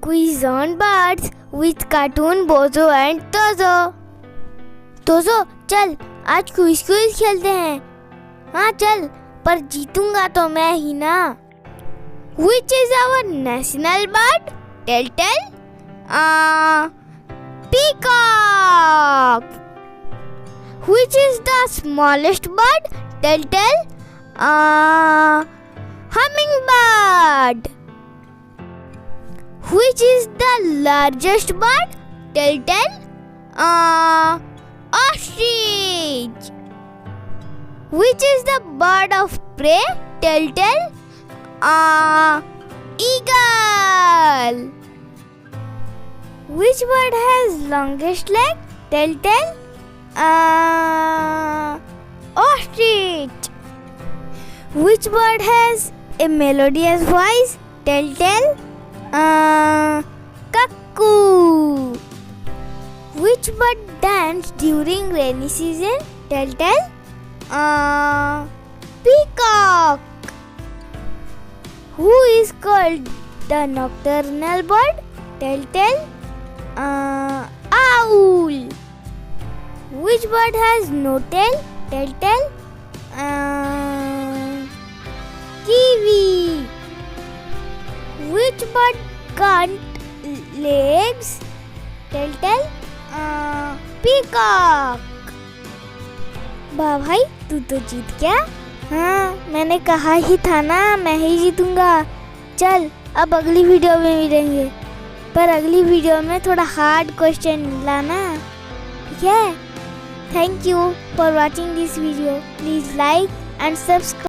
Quiz on birds with cartoon BOZO and Tozo. Tozo, चल आज quiz खेलते हैं. हाँ चल, पर जीतूंगा तो मैं ही ना. Which is our national bird? Tell. Peacock. Which is the smallest bird? Tell. Hummingbird. Which is the largest bird? Tell. Ostrich. Which is the bird of prey? Tell. Eagle. Which bird has longest leg? Tell. Ostrich. Which bird has a melodious voice? Tell. Cuckoo. Which bird dance during rainy season? Tell. Peacock. Who is called the nocturnal bird? Tell. Owl. Which bird has no tail? Tell. Kiwi. Which bird can't legs? Tell. Peacock. वाह भाई, तू तो जीत गया. हाँ, मैंने कहा ही था ना, मैं ही जीतूंगा. चल, अब अगली वीडियो में मिलेंगे, पर अगली वीडियो में थोड़ा हार्ड क्वेश्चन लाना. ठीक है? Thank you for watching this video. Please like and subscribe.